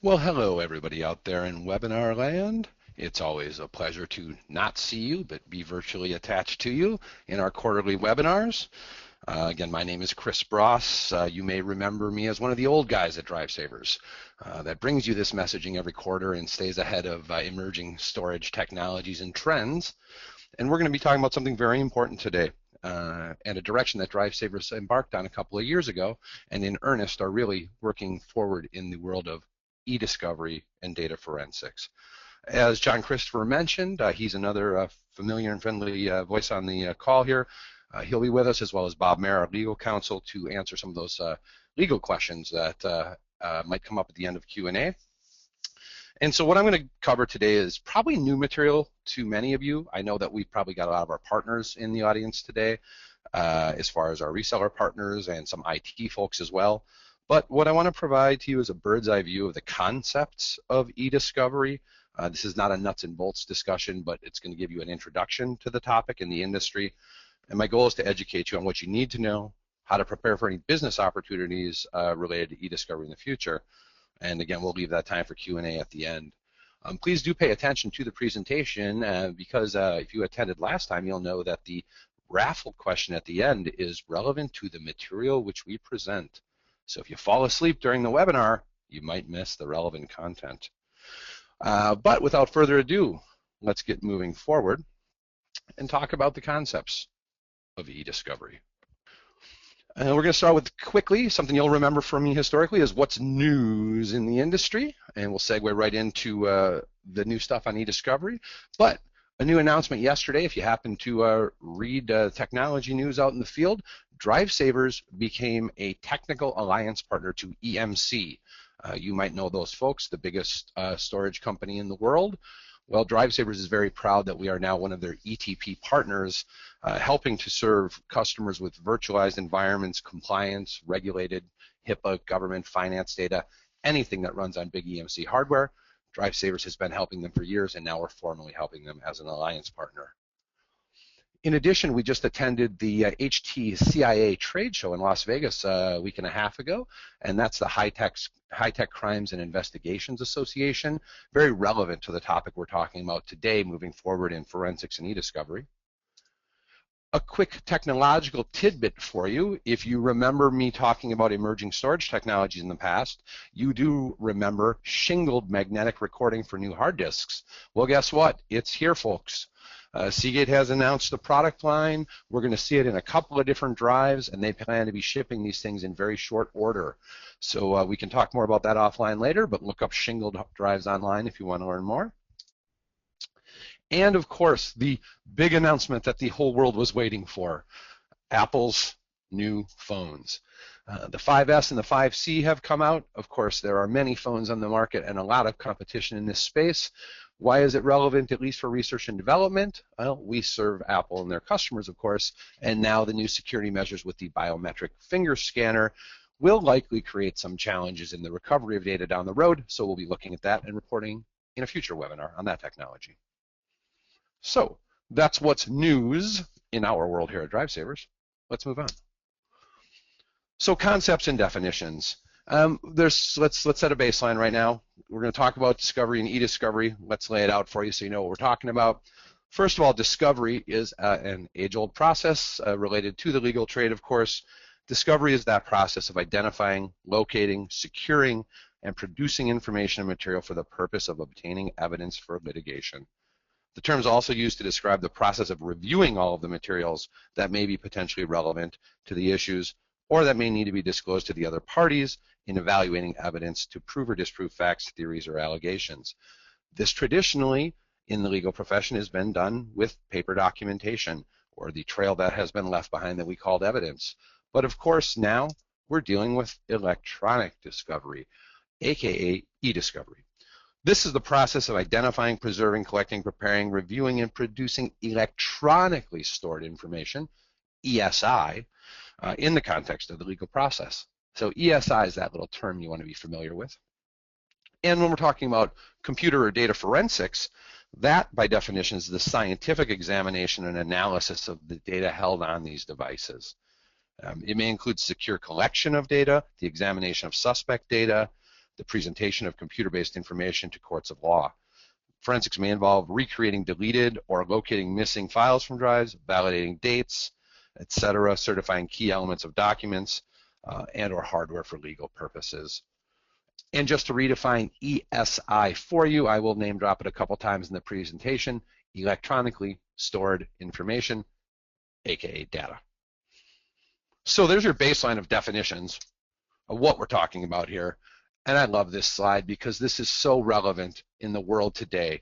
Well, hello everybody out there in webinar land. It's always a pleasure to not see you, but be virtually attached to you in our quarterly webinars. Again, my name is Chris Bross. You may remember me as one of the old guys at DriveSavers that brings you this messaging every quarter and stays ahead of emerging storage technologies and trends. And we're going to be talking about something very important today. And a direction that DriveSavers embarked on a couple of years ago, and in earnest are really working forward in the world of eDiscovery and data forensics. As John Christopher mentioned, he's another familiar and friendly voice on the call here. He'll be with us, as well as Bob Mehr, our legal counsel, to answer some of those legal questions that might come up at the end of Q&A. And so what I'm going to cover today is probably new material to many of you. I know that we've probably got a lot of our partners in the audience today, as far as our reseller partners and some IT folks as well. But what I want to provide to you is a bird's eye view of the concepts of eDiscovery. This is not a nuts and bolts discussion, but it's going to give you an introduction to the topic in the industry. And my goal is to educate you on what you need to know, how to prepare for any business opportunities related to eDiscovery in the future. And again, we'll leave that time for Q&A at the end. Please do pay attention to the presentation because if you attended last time, you'll know that the raffle question at the end is relevant to the material which we present. So if you fall asleep during the webinar, you might miss the relevant content. But without further ado, let's get moving forward and talk about the concepts of eDiscovery. We're going to start with quickly, something you'll remember from me historically is what's news in the industry, and we'll segue right into the new stuff on eDiscovery. But a new announcement yesterday, if you happen to read technology news out in the field, DriveSavers became a technical alliance partner to EMC. You might know those folks, the biggest storage company in the world. Well, DriveSavers is very proud that we are now one of their ETP partners, helping to serve customers with virtualized environments, compliance, regulated, HIPAA, government, finance data, anything that runs on big EMC hardware. DriveSavers has been helping them for years, and now we're formally helping them as an alliance partner. In addition, we just attended the HTCIA trade show in Las Vegas a week and a half ago, and that's the High Tech Crimes and Investigations Association, very relevant to the topic we're talking about today, moving forward in forensics and eDiscovery. A quick technological tidbit for you. If you remember me talking about emerging storage technologies in the past, you do remember shingled magnetic recording for new hard disks. Well, guess what? It's here, folks. Seagate has announced the product line. We're going to see it in a couple of different drives, and they plan to be shipping these things in very short order. So we can talk more about that offline later, but look up shingled drives online if you want to learn more. And of course, the big announcement that the whole world was waiting for, Apple's new phones. The 5S and the 5C have come out. Of course, there are many phones on the market and a lot of competition in this space. Why is it relevant, at least for research and development? Well, we serve Apple and their customers, of course, and now the new security measures with the biometric finger scanner will likely create some challenges in the recovery of data down the road, so we'll be looking at that and reporting in a future webinar on that technology. So that's what's news in our world here at DriveSavers. Let's move on. So concepts and definitions. Let's set a baseline right now. We're going to talk about discovery and eDiscovery. Let's lay it out for you so you know what we're talking about. First of all, discovery is an age-old process related to the legal trade, of course. Discovery is that process of identifying, locating, securing, and producing information and material for the purpose of obtaining evidence for litigation. The term is also used to describe the process of reviewing all of the materials that may be potentially relevant to the issues or that may need to be disclosed to the other parties in evaluating evidence to prove or disprove facts, theories, or allegations. This traditionally, in the legal profession, has been done with paper documentation or the trail that has been left behind that we called evidence. But of course, now we're dealing with electronic discovery, aka eDiscovery. This is the process of identifying, preserving, collecting, preparing, reviewing, and producing electronically stored information, E.S.I, in the context of the legal process. So E.S.I is that little term you want to be familiar with. And when we're talking about computer or data forensics, that by definition is the scientific examination and analysis of the data held on these devices. It may include secure collection of data, the examination of suspect data, the presentation of computer-based information to courts of law. Forensics may involve recreating deleted or locating missing files from drives, validating dates, etc., certifying key elements of documents, and or hardware for legal purposes. And just to redefine E.S.I. for you, I will name drop it a couple times in the presentation: electronically stored information, aka data. So there's your baseline of definitions of what we're talking about here. And I love this slide because this is so relevant in the world today.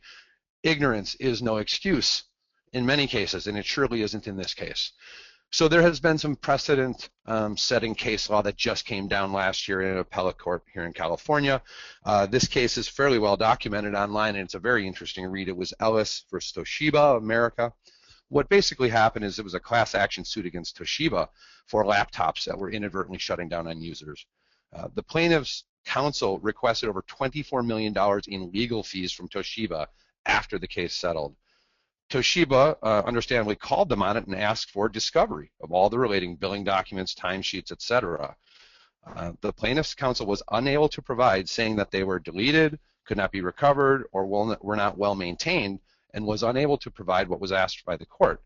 Ignorance is no excuse in many cases, and it surely isn't in this case. So there has been some precedent setting case law that just came down last year in an appellate court here in California. This case is fairly well documented online, and it's a very interesting read. It was Ellis versus Toshiba America. What basically happened is it was a class action suit against Toshiba for laptops that were inadvertently shutting down on users. The plaintiff's counsel requested over $24 million in legal fees from Toshiba after the case settled. Toshiba understandably called them on it and asked for discovery of all the relating billing documents, timesheets, etc. The plaintiff's counsel was unable to provide, saying that they were deleted, could not be recovered, or were not well maintained, and was unable to provide what was asked by the court.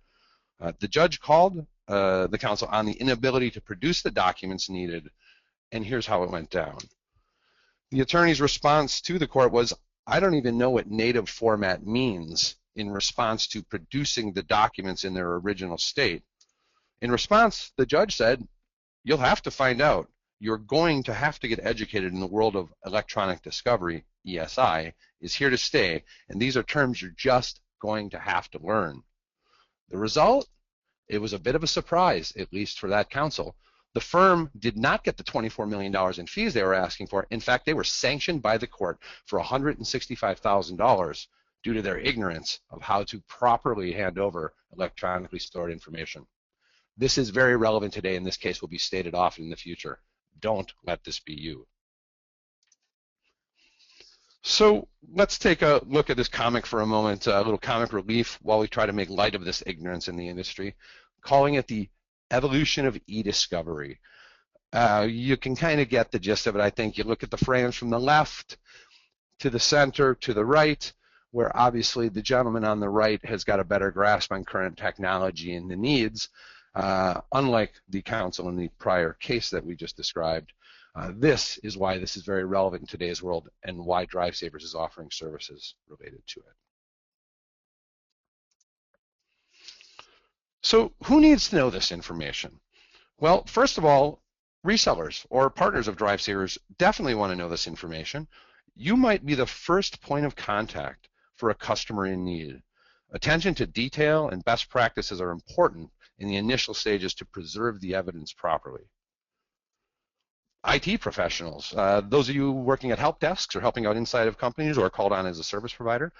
The judge called the counsel on the inability to produce the documents needed, and here's how it went down. The attorney's response to the court was, "I don't even know what native format means," in response to producing the documents in their original state. In response, the judge said, "You'll have to find out. You're going to have to get educated in the world of electronic discovery. E.S.I. is here to stay, and these are terms you're just going to have to learn." The result? It was a bit of a surprise, at least for that counsel. The firm did not get the $24 million in fees they were asking for. In fact, they were sanctioned by the court for $165,000 due to their ignorance of how to properly hand over electronically stored information. This is very relevant today, and this case will be stated often in the future. Don't let this be you. So let's take a look at this comic for a moment, a little comic relief while we try to make light of this ignorance in the industry, calling it the evolution of eDiscovery. You can kind of get the gist of it, I think. You look at the frames from the left to the center to the right, where obviously the gentleman on the right has got a better grasp on current technology and the needs, unlike the counsel in the prior case that we just described. This is why this is very relevant in today's world and why DriveSavers is offering services related to it. So who needs to know this information? Well, first of all, resellers or partners of DriveSavers definitely want to know this information. You might be the first point of contact for a customer in need. Attention to detail and best practices are important in the initial stages to preserve the evidence properly. IT professionals, those of you working at help desks or helping out inside of companies or called on as a service provider,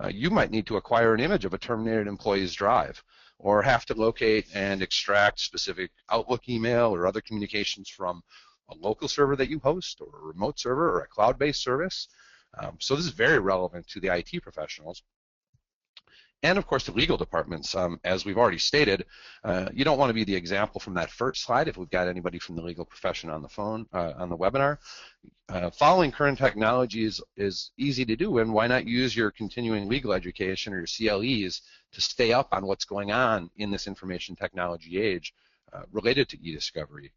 you might need to acquire an image of a terminated employee's drive, or have to locate and extract specific Outlook email or other communications from a local server that you host, or a remote server, or a cloud-based service. So this is very relevant to the IT professionals. And of course the legal departments. As we've already stated, you don't want to be the example from that first slide if we've got anybody from the legal profession on the phone, on the webinar. Following current technology is easy to do, and why not use your continuing legal education or your CLEs to stay up on what's going on in this information technology age related to eDiscovery.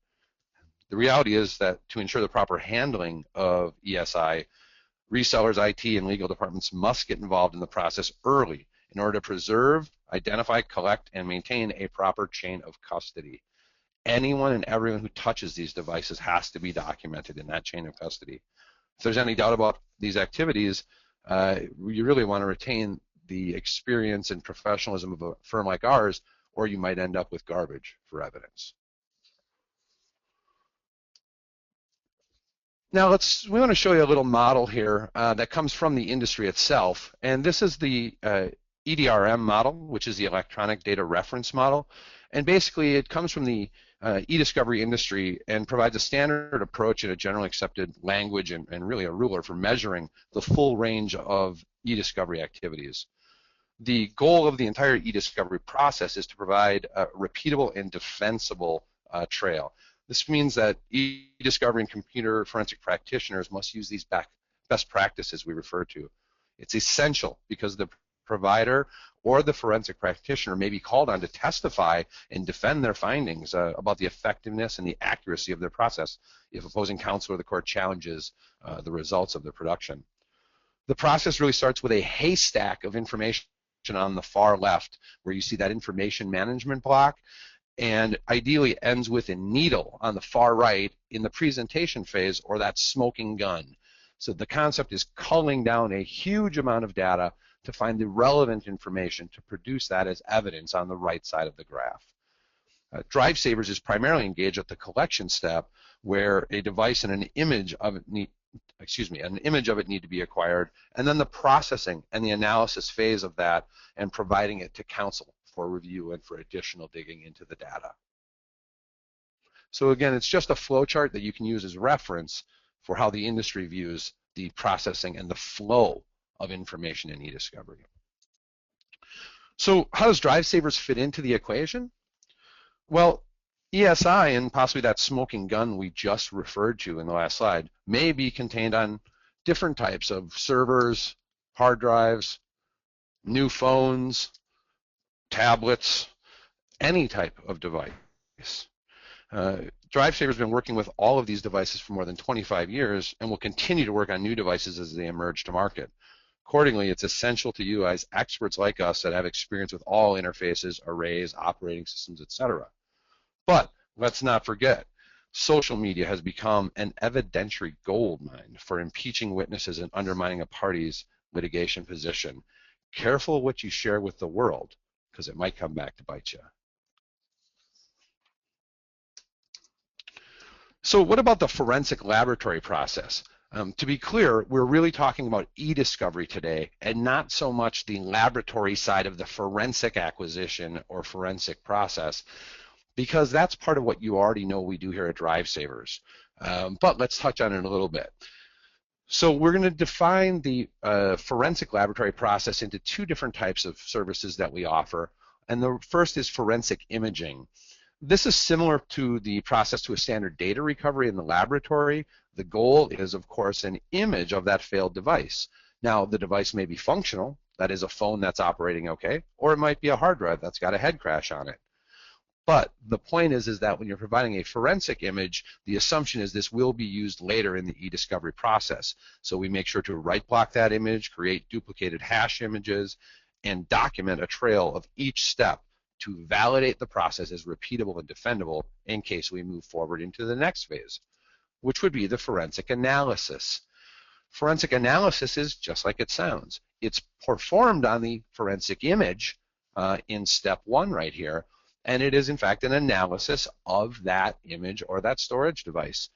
The reality is that to ensure the proper handling of E.S.I., resellers, IT, and legal departments must get involved in the process early in order to preserve, identify, collect, and maintain a proper chain of custody. Anyone and everyone who touches these devices has to be documented in that chain of custody. If there's any doubt about these activities, you really want to retain the experience and professionalism of a firm like ours, or you might end up with garbage for evidence. Now we want to show you a little model here that comes from the industry itself, and this is the EDRM model, which is the electronic data reference model, and basically it comes from the eDiscovery industry and provides a standard approach and a generally accepted language and really a ruler for measuring the full range of eDiscovery activities. The goal of the entire eDiscovery process is to provide a repeatable and defensible trail. This means that eDiscovery and computer forensic practitioners must use these best practices we refer to. It's essential because the provider or the forensic practitioner may be called on to testify and defend their findings about the effectiveness and the accuracy of their process if opposing counsel or the court challenges the results of the production. The process really starts with a haystack of information on the far left, where you see that information management block, and ideally ends with a needle on the far right in the presentation phase, or that smoking gun. So the concept is culling down a huge amount of data to find the relevant information to produce that as evidence on the right side of the graph. DriveSavers is primarily engaged at the collection step, where a device and an image of it need to be acquired, and then the processing and the analysis phase of that, and providing it to counsel for review and for additional digging into the data. So again, it's just a flow chart that you can use as reference for how the industry views the processing and the flow of information in eDiscovery. So how does DriveSavers fit into the equation? Well, E.S.I and possibly that smoking gun we just referred to in the last slide may be contained on different types of servers, hard drives, new phones, tablets, any type of device. DriveSavers has been working with all of these devices for more than 25 years and will continue to work on new devices as they emerge to market. Accordingly, it's essential to you as experts like us that have experience with all interfaces, arrays, operating systems, etc. But let's not forget, social media has become an evidentiary gold mine for impeaching witnesses and undermining a party's litigation position. Careful what you share with the world, because it might come back to bite you. So what about the forensic laboratory process? To be clear, we're really talking about eDiscovery today, and not so much the laboratory side of the forensic acquisition or forensic process, because that's part of what you already know we do here at DriveSavers. But let's touch on it a little bit. So we're going to define the forensic laboratory process into two different types of services that we offer. And the first is forensic imaging. This is similar to the process to a standard data recovery in the laboratory. The goal is, of course, an image of that failed device. Now, the device may be functional, that is a phone that's operating okay, or it might be a hard drive that's got a head crash on it. But the point is that when you're providing a forensic image, the assumption is this will be used later in the eDiscovery process. So we make sure to right block that image, create duplicated hash images, and document a trail of each step to validate the process as repeatable and defendable in case we move forward into the next phase, which would be the forensic analysis. Forensic analysis is just like it sounds. It's performed on the forensic image in step one right here, and it is in fact an analysis of that image or that storage device.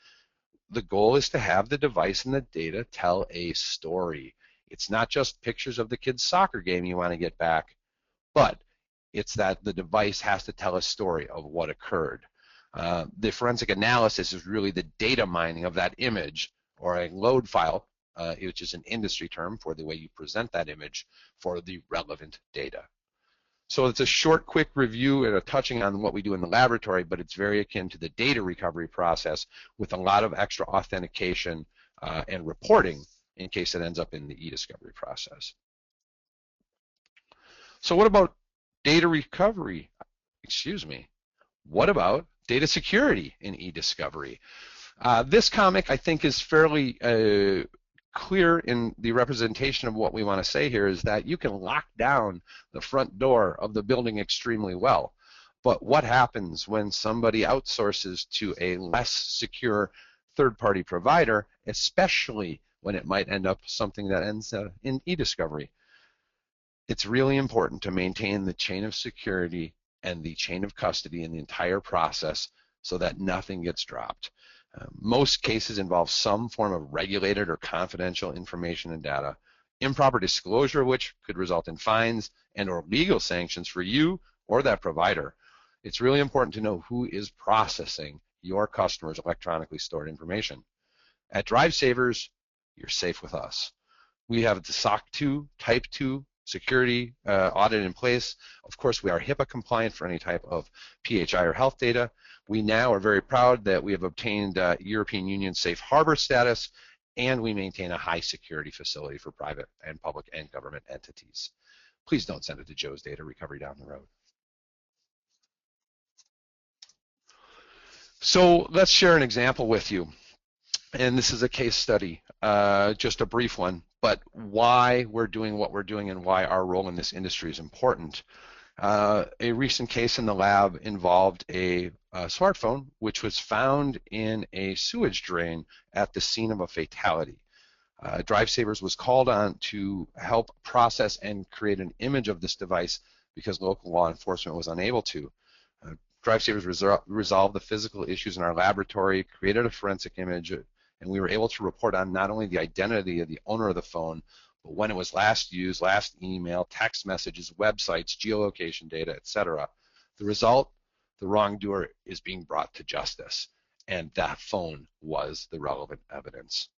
The goal is to have the device and the data tell a story. It's not just pictures of the kid's soccer game you want to get back, but it's that the device has to tell a story of what occurred. The forensic analysis is really the data mining of that image, or a load file, which is an industry term for the way you present that image for the relevant data. So it's a short, quick review and a touching on what we do in the laboratory, but it's very akin to the data recovery process with a lot of extra authentication and reporting in case it ends up in the eDiscovery process. So what about data recovery? What about data security in eDiscovery? This comic, I think, is fairly clear in the representation of what we want to say here, is that you can lock down the front door of the building extremely well. But what happens when somebody outsources to a less secure third-party provider, especially when it might end up something that ends in eDiscovery? It's really important to maintain the chain of security and the chain of custody in the entire process so that nothing gets dropped. Most cases involve some form of regulated or confidential information and data, improper disclosure of which could result in fines and or legal sanctions for you or that provider. It's really important to know who is processing your customers' electronically stored information. At DriveSavers, you're safe with us. We have the SOC 2, Type 2, security audit in place. Of course, we are HIPAA compliant for any type of PHI or health data. We now are very proud that we have obtained European Union safe harbor status, and we maintain a high security facility for private and public and government entities. Please don't send it to Joe's Data Recovery down the road. So let's share an example with you. And this is a case study, just a brief one, but why we're doing what we're doing and why our role in this industry is important. A recent case in the lab involved a smartphone which was found in a sewage drain at the scene of a fatality. DriveSavers was called on to help process and create an image of this device because local law enforcement was unable to. DriveSavers resolved the physical issues in our laboratory, created a forensic image, and we were able to report on not only the identity of the owner of the phone, but when it was last used, last email, text messages, websites, geolocation data, etc. The result, the wrongdoer is being brought to justice, and that phone was the relevant evidence.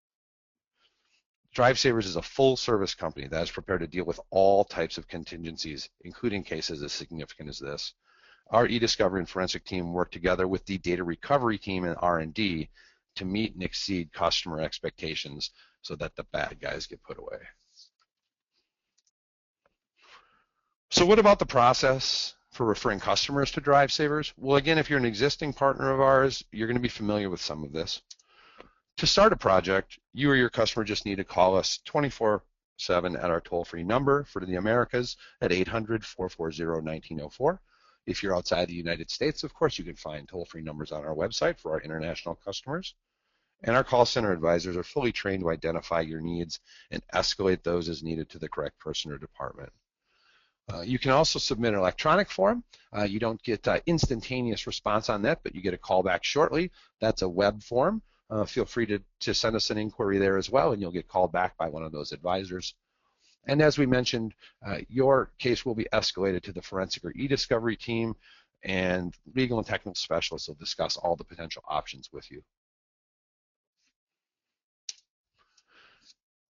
DriveSavers is a full-service company that is prepared to deal with all types of contingencies, including cases as significant as this. Our eDiscovery and forensic team work together with the data recovery team and R&D to meet and exceed customer expectations so that the bad guys get put away. So what about the process for referring customers to DriveSavers? Well, again, if you're an existing partner of ours, you're going to be familiar with some of this. To start a project, you or your customer just need to call us 24/7 at our toll-free number for the Americas at 800-440-1904. If you're outside the United States, of course, you can find toll-free numbers on our website for our international customers. And our call center advisors are fully trained to identify your needs and escalate those as needed to the correct person or department. You can also submit an electronic form. You don't get instantaneous response on that, but you get a call back shortly. That's a web form. Feel free to send us an inquiry there as well, and you'll get called back by one of those advisors. And as we mentioned, your case will be escalated to the forensic or eDiscovery team, and legal and technical specialists will discuss all the potential options with you.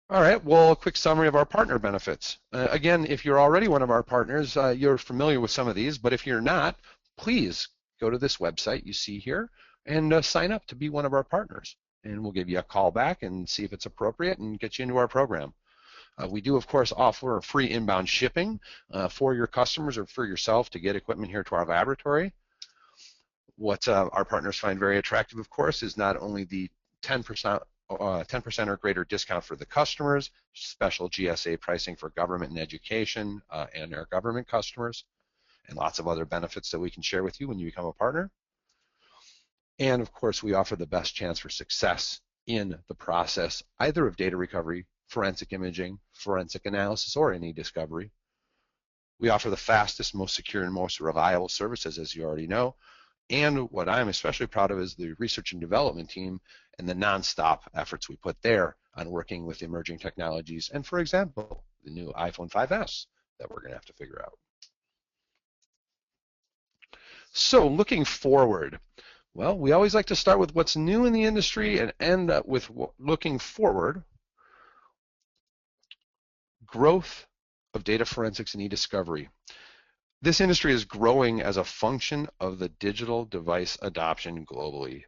All right, well, a quick summary of our partner benefits. Again, if you're already one of our partners, you're familiar with some of these, but if you're not, please go to this website you see here and sign up to be one of our partners. And we'll give you a call back and see if it's appropriate and get you into our program. We do, of course, offer free inbound shipping for your customers or for yourself to get equipment here to our laboratory. What our partners find very attractive, of course, is not only the 10% or greater discount for the customers, special GSA pricing for government and education and our government customers, and lots of other benefits that we can share with you when you become a partner. And of course, we offer the best chance for success in the process, either of data recovery, forensic imaging, forensic analysis, or in eDiscovery. We offer the fastest, most secure, and most reliable services, as you already know. And what I'm especially proud of is the research and development team and the nonstop efforts we put there on working with emerging technologies and, for example, the new iPhone 5S that we're going to have to figure out. So looking forward, well, we always like to start with what's new in the industry and end up with looking forward. Growth of data forensics and eDiscovery. This industry is growing as a function of the digital device adoption globally.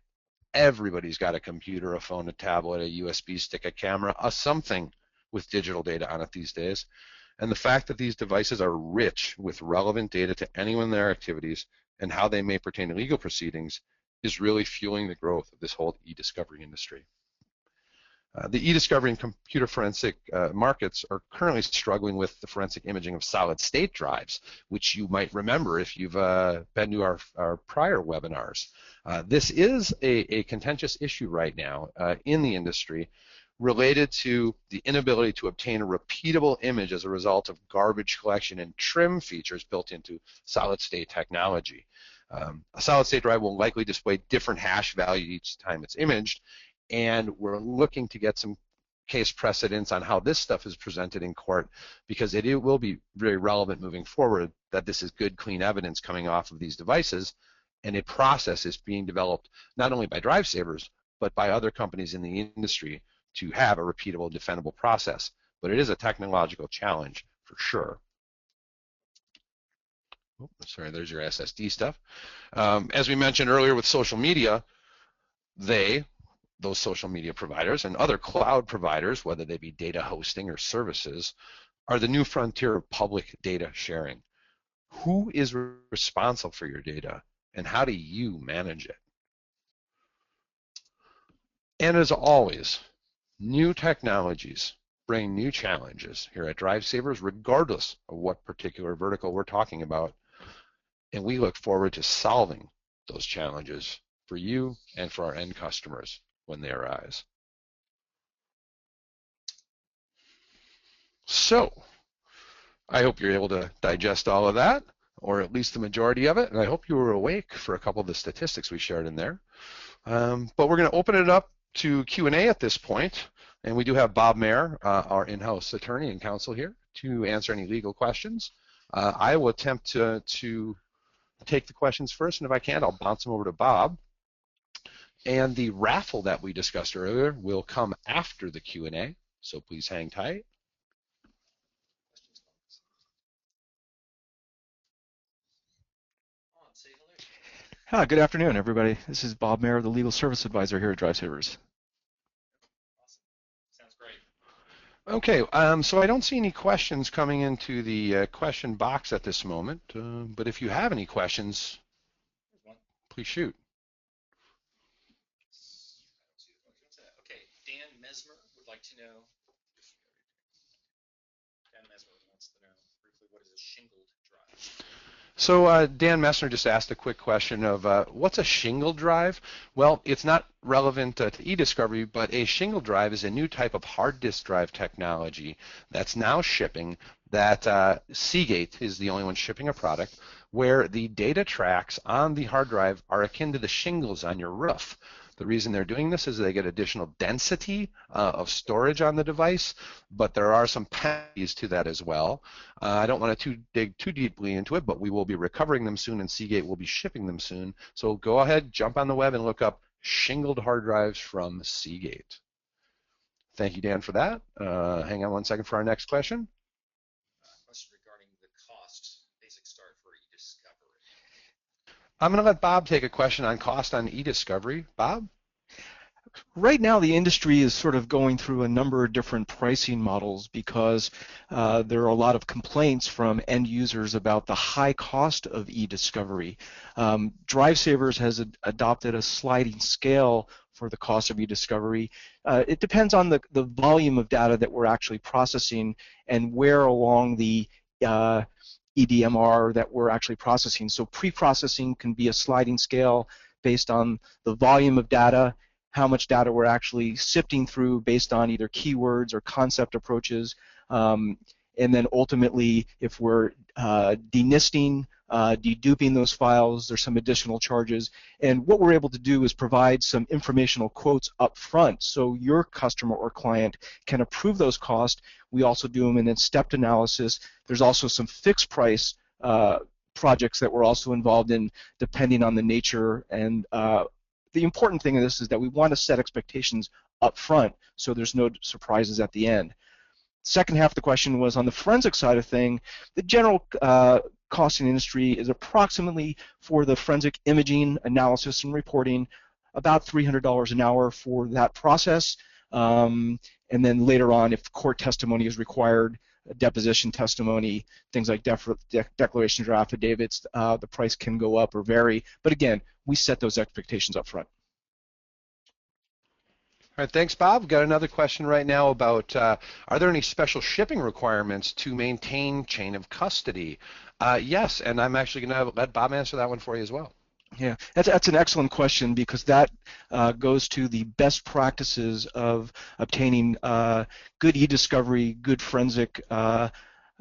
Everybody's got a computer, a phone, a tablet, a USB stick, a camera, a something with digital data on it these days. And the fact that these devices are rich with relevant data to anyone in their activities and how they may pertain to legal proceedings is really fueling the growth of this whole eDiscovery industry. The eDiscovery and computer forensic markets are currently struggling with the forensic imaging of solid-state drives, which you might remember if you've been to our prior webinars. This is a contentious issue right now in the industry related to the inability to obtain a repeatable image as a result of garbage collection and trim features built into solid-state technology. A solid-state drive will likely display different hash value each time it's imaged, and we're looking to get some case precedents on how this stuff is presented in court, because it will be very relevant moving forward that this is good, clean evidence coming off of these devices, and a process is being developed not only by DriveSavers, but by other companies in the industry to have a repeatable, defendable process. But it is a technological challenge for sure. Oh, sorry, there's your SSD stuff. As we mentioned earlier with social media, those social media providers and other cloud providers, whether they be data hosting or services, are the new frontier of public data sharing. Who is responsible for your data, and how do you manage it? And as always, new technologies bring new challenges here at DriveSavers, regardless of what particular vertical we're talking about. And we look forward to solving those challenges for you and for our end customers when they arise. So, I hope you're able to digest all of that, or at least the majority of it, and I hope you were awake for a couple of the statistics we shared in there. But we're going to open it up to Q&A at this point, and we do have Bob Mehr, our in-house attorney and counsel here, to answer any legal questions. I will attempt to take the questions first, and if I can't, I'll bounce them over to Bob. And the raffle that we discussed earlier will come after the Q&A, so please hang tight. Hi, good afternoon, everybody. This is Bob Mehr, the Legal Service Advisor here at DriveSavers. Awesome. Sounds great. Okay, so I don't see any questions coming into the question box at this moment, but if you have any questions, please shoot. Okay, Dan Mesmer would like to know, wants to know briefly, what is a shingled drive? So Dan Messner just asked a quick question of what's a shingled drive? Well, it's not relevant to eDiscovery, but a shingled drive is a new type of hard disk drive technology that's now shipping that Seagate is the only one shipping a product where the data tracks on the hard drive are akin to the shingles on your roof. The reason they're doing this is they get additional density of storage on the device, but there are some penalties to that as well. I don't want to dig too deeply into it, but we will be recovering them soon, and Seagate will be shipping them soon. So go ahead, jump on the web, and look up shingled hard drives from Seagate. Thank you, Dan, for that. Hang on one second for our next question. Question regarding the cost, basic start for eDiscovery. I'm going to let Bob take a question on cost on eDiscovery. Bob? Right now, the industry is sort of going through a number of different pricing models because there are a lot of complaints from end users about the high cost of eDiscovery. DriveSavers has adopted a sliding scale for the cost of eDiscovery. It depends on the volume of data that we're actually processing and where along the EDMR that we're actually processing. So pre-processing can be a sliding scale based on the volume of data, how much data we're actually sifting through based on either keywords or concept approaches, and then ultimately if we're denisting, deduping those files, there's some additional charges. And what we're able to do is provide some informational quotes up front so your customer or client can approve those costs. We also do them in a stepped analysis. There's also some fixed price projects that we're also involved in depending on the nature. And the important thing of this is that we want to set expectations up front so there's no surprises at the end. Second half of the question was on the forensic side of thing. The general cost in the industry is approximately, for the forensic imaging analysis and reporting, about $300 an hour for that process. And then later on, if court testimony is required, deposition testimony, things like declarations or affidavits, the price can go up or vary. But again, we set those expectations up front. All right, thanks, Bob. We've got another question right now about are there any special shipping requirements to maintain chain of custody? Yes, and I'm actually going to let Bob answer that one for you as well. Yeah, that's an excellent question because that goes to the best practices of obtaining good eDiscovery, good forensic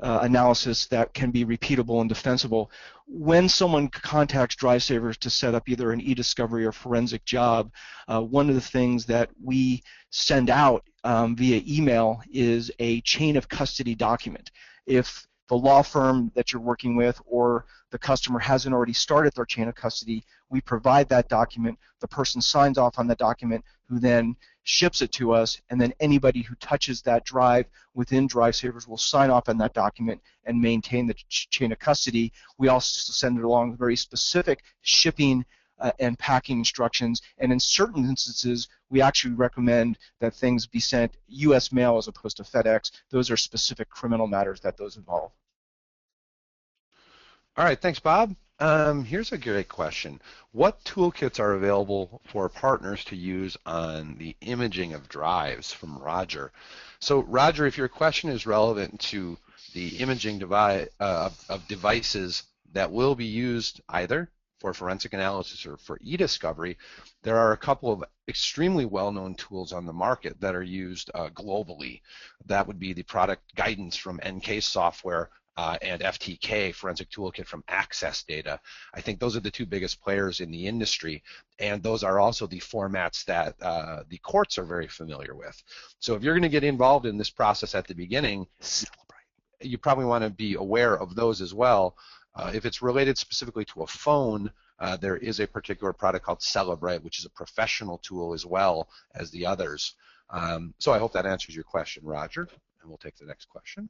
analysis that can be repeatable and defensible. When someone contacts DriveSavers to set up either an eDiscovery or forensic job, one of the things that we send out via email is a chain of custody document. If the law firm that you're working with or the customer hasn't already started their chain of custody, we provide that document, the person signs off on the document, who then ships it to us, and then anybody who touches that drive within DriveSavers will sign off on that document and maintain the chain of custody. We also send it along with very specific shipping and packing instructions, and in certain instances, we actually recommend that things be sent U.S. mail as opposed to FedEx. Those are specific criminal matters that those involve. All right, thanks, Bob. Here's a great question. What toolkits are available for partners to use on the imaging of drives, from Roger? So, Roger, if your question is relevant to the imaging of devices that will be used either for forensic analysis or for eDiscovery, there are a couple of extremely well-known tools on the market that are used globally. That would be the product guidance from NK Software and FTK, Forensic Toolkit from Access Data. I think those are the two biggest players in the industry, and those are also the formats that the courts are very familiar with. So if you're going to get involved in this process at the beginning, you probably want to be aware of those as well. If it's related specifically to a phone, there is a particular product called Celebrate, which is a professional tool as well as the others. So I hope that answers your question, Roger, and we'll take the next question.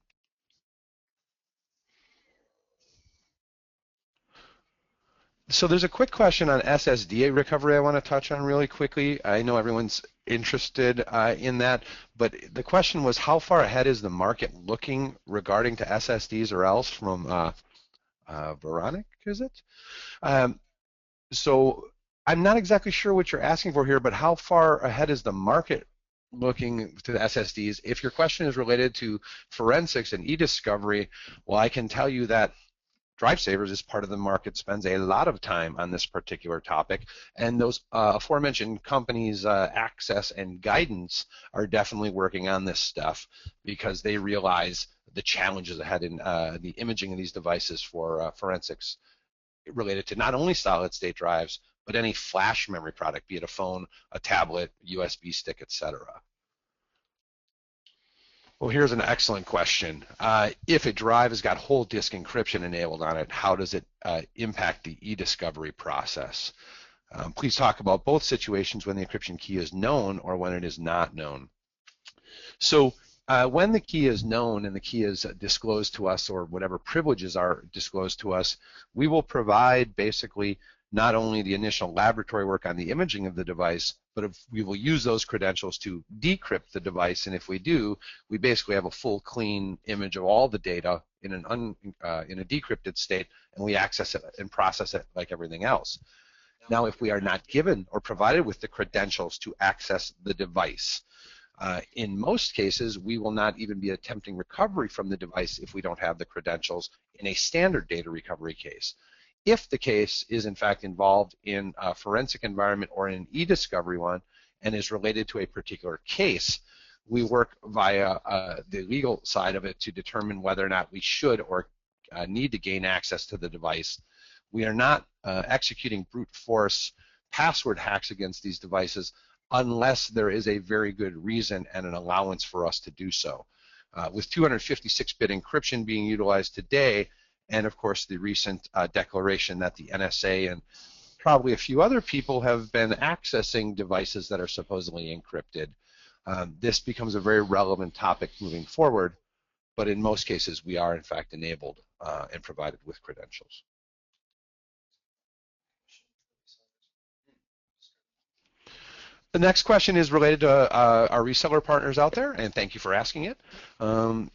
So there's a quick question on SSD recovery I want to touch on really quickly. I know everyone's interested in that, but the question was, how far ahead is the market looking regarding to SSDs or else, from Veronica, is it? So I'm not exactly sure what you're asking for here, but how far ahead is the market looking to the SSDs? If your question is related to forensics and eDiscovery, well, I can tell you that DriveSavers is part of the market, spends a lot of time on this particular topic, and those aforementioned companies, Access and Guidance, are definitely working on this stuff because they realize the challenges ahead in the imaging of these devices for forensics related to not only solid-state drives, but any flash memory product, be it a phone, a tablet, USB stick, etc. Well, here's an excellent question. If a drive has got whole disk encryption enabled on it, how does it impact the eDiscovery process? Please talk about both situations when the encryption key is known or when it is not known. So when the key is known and the key is disclosed to us, or whatever privileges are disclosed to us, we will provide basically not only the initial laboratory work on the imaging of the device, but if we will use those credentials to decrypt the device, and if we do, we basically have a full clean image of all the data in a decrypted state, and we access it and process it like everything else. Now, if we are not given or provided with the credentials to access the device, in most cases, we will not even be attempting recovery from the device if we don't have the credentials in a standard data recovery case. If the case is in fact involved in a forensic environment or in an eDiscovery one and is related to a particular case, we work via the legal side of it to determine whether or not we should or need to gain access to the device. We are not executing brute force password hacks against these devices unless there is a very good reason and an allowance for us to do so. With 256-bit encryption being utilized today, and of course the recent declaration that the NSA and probably a few other people have been accessing devices that are supposedly encrypted, this becomes a very relevant topic moving forward, but in most cases we are in fact enabled and provided with credentials. The next question is related to our reseller partners out there, and thank you for asking it.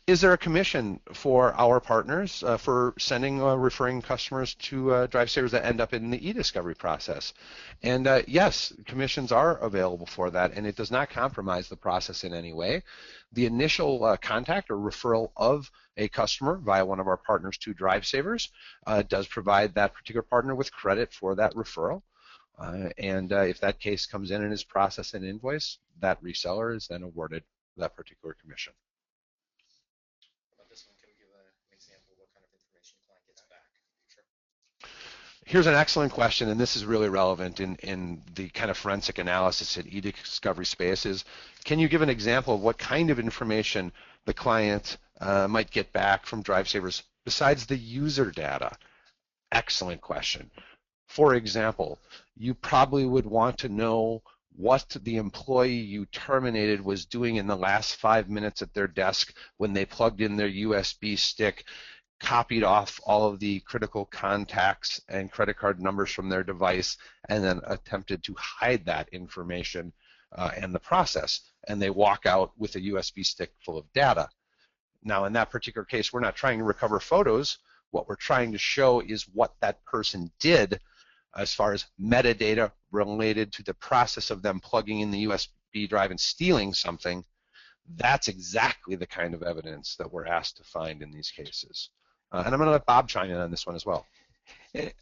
Is there a commission for our partners for sending referring customers to DriveSavers that end up in the eDiscovery process? And yes, commissions are available for that, and it does not compromise the process in any way. The initial contact or referral of a customer via one of our partners to DriveSavers does provide that particular partner with credit for that referral. And if that case comes in and is processed and invoice, that reseller is then awarded that particular commission. About this one, can we give an example of what kind of information the client gets back? Sure. Here's an excellent question, and this is really relevant in the kind of forensic analysis and eDiscovery spaces. Can you give an example of what kind of information the client might get back from DriveSavers besides the user data? Excellent question. For example, you probably would want to know what the employee you terminated was doing in the last 5 minutes at their desk when they plugged in their USB stick, copied off all of the critical contacts and credit card numbers from their device, and then attempted to hide that information and the process, and they walk out with a USB stick full of data. Now, in that particular case, we're not trying to recover photos. What we're trying to show is what that person did as far as metadata related to the process of them plugging in the USB drive and stealing something. That's exactly the kind of evidence that we're asked to find in these cases. And I'm going to let Bob chime in on this one as well.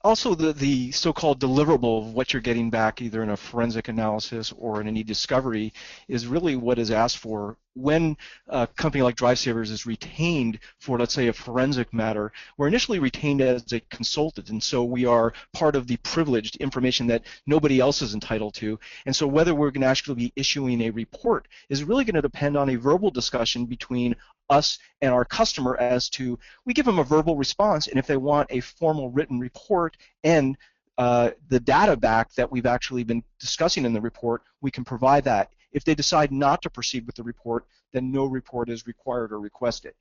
Also, the so-called deliverable of what you're getting back either in a forensic analysis or in an eDiscovery is really what is asked for when a company like DriveSavers is retained for, let's say, a forensic matter. We're initially retained as a consultant, and so we are part of the privileged information that nobody else is entitled to. And so whether we're going to actually be issuing a report is really going to depend on a verbal discussion between us and our customer as to, we give them a verbal response, and if they want a formal written report and the data back that we've actually been discussing in the report, we can provide that. If they decide not to proceed with the report, then no report is required or requested.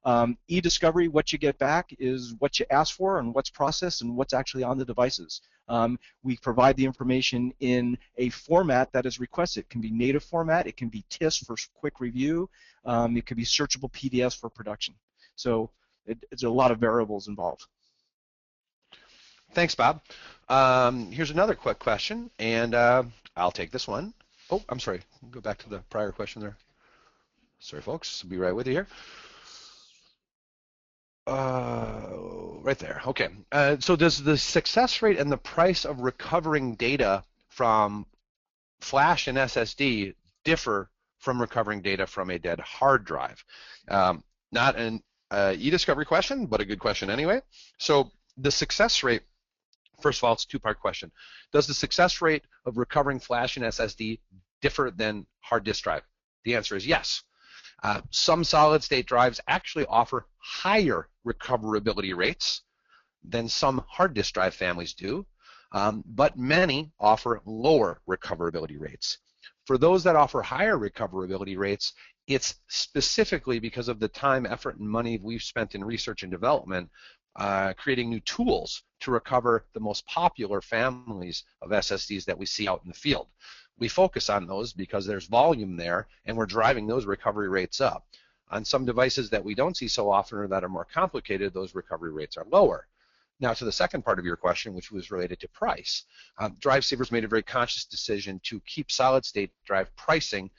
eDiscovery, what you get back is what you ask for and what's processed and what's actually on the devices. We provide the information in a format that is requested. It can be native format, it can be TIFF for quick review, it could be searchable PDFs for production. So it's a lot of variables involved. Thanks, Bob. Here's another quick question, and I'll take this one. Oh, I'm sorry. Go back to the prior question there. Sorry, folks. I'll be right with you here. Right there. Okay. So does the success rate and the price of recovering data from flash and SSD differ from recovering data from a dead hard drive? Not an eDiscovery question, but a good question anyway. So the success rate, first of all, it's a two-part question. Does the success rate of recovering flash and SSD differ than hard disk drive? The answer is yes. Some solid-state drives actually offer higher recoverability rates than some hard disk drive families do, but many offer lower recoverability rates. For those that offer higher recoverability rates, it's specifically because of the time, effort, and money we've spent in research and development creating new tools to recover the most popular families of SSDs that we see out in the field. We focus on those because there's volume there, and we're driving those recovery rates up. On some devices that we don't see so often or that are more complicated, those recovery rates are lower. Now, to the second part of your question, which was related to price, DriveSavers made a very conscious decision to keep solid-state drive pricing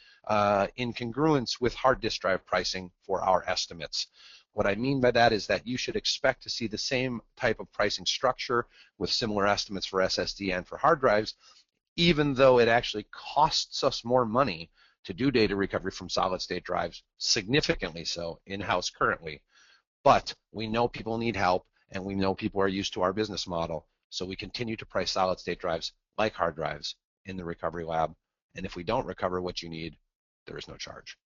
in congruence with hard disk drive pricing for our estimates. What I mean by that is that you should expect to see the same type of pricing structure with similar estimates for SSD and for hard drives, even though it actually costs us more money to do data recovery from solid-state drives, significantly so in-house currently. But we know people need help, and we know people are used to our business model, so we continue to price solid-state drives like hard drives in the recovery lab, and if we don't recover what you need, there is no charge.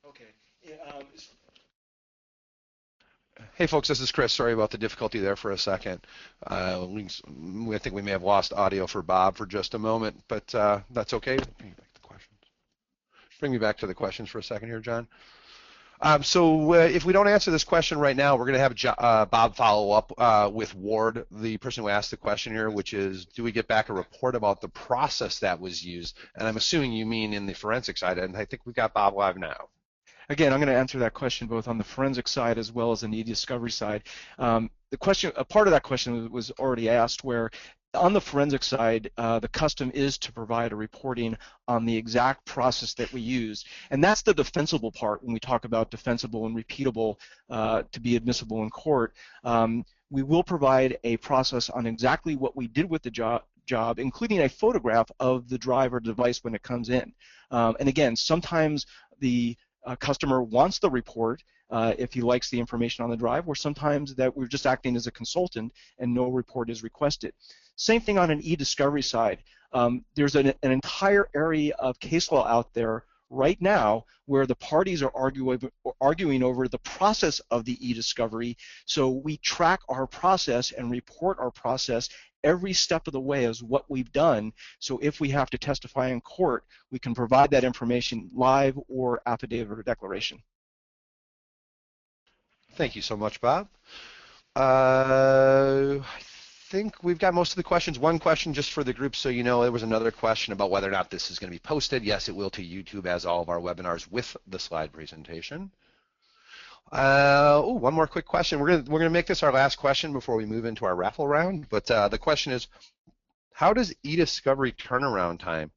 Okay. Hey folks, this is Chris. Sorry about the difficulty there for a second. I think we may have lost audio for Bob for just a moment, but that's okay. Bring me back to the questions for a second here, John. So if we don't answer this question right now, we're going to have Bob follow up with Ward, the person who asked the question here, which is, do we get back a report about the process that was used? And I'm assuming you mean in the forensic side, and I think we've got Bob live now. Again, I'm going to answer that question both on the forensic side as well as on the eDiscovery side. The question, a part of that question was already asked, where on the forensic side, the custom is to provide a reporting on the exact process that we used, and that's the defensible part when we talk about defensible and repeatable to be admissible in court. We will provide a process on exactly what we did with the job, including a photograph of the drive or device when it comes in. And again, sometimes the a customer wants the report if he likes the information on the drive, or sometimes that we're just acting as a consultant and no report is requested. Same thing on an eDiscovery side. There's an entire area of case law out there right now where the parties are arguing over the process of the eDiscovery. So we track our process and report our process every step of the way as what we've done. So if we have to testify in court, we can provide that information live or affidavit or declaration. Thank you so much, Bob. I think we've got most of the questions. One question just for the group so you know, there was another question about whether or not this is going to be posted. Yes, it will to YouTube as all of our webinars with the slide presentation. One more quick question. We're gonna make this our last question before we move into our raffle round. But the question is, how does eDiscovery turnaround time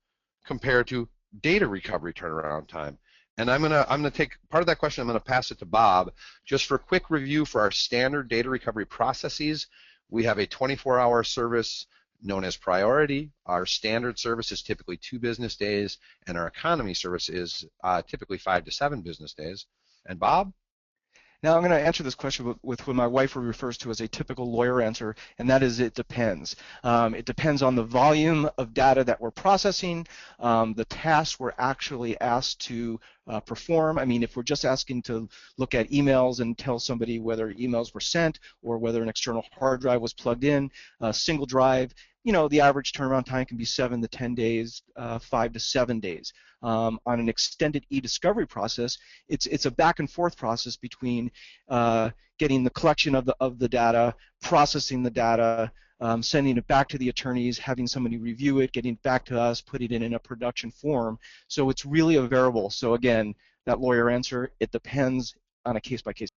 compare to data recovery turnaround time? And I'm gonna take part of that question. I'm gonna pass it to Bob just for a quick review for our standard data recovery processes. We have a 24-hour service known as priority. Our standard service is typically 2 business days, and our economy service is typically 5 to 7 business days. And Bob? Now I'm going to answer this question with what my wife refers to as a typical lawyer answer, and that is it depends. It depends on the volume of data that we're processing, the tasks we're actually asked to perform. I mean, if we're just asking to look at emails and tell somebody whether emails were sent or whether an external hard drive was plugged in, single drive, you know, the average turnaround time can be 7 to 10 days, 5 to 7 days. On an extended eDiscovery process, it's a back and forth process between getting the collection of the data, processing the data, sending it back to the attorneys, having somebody review it, getting it back to us, putting it in a production form. So it's really a variable. So again, that lawyer answer, it depends on a case-by-case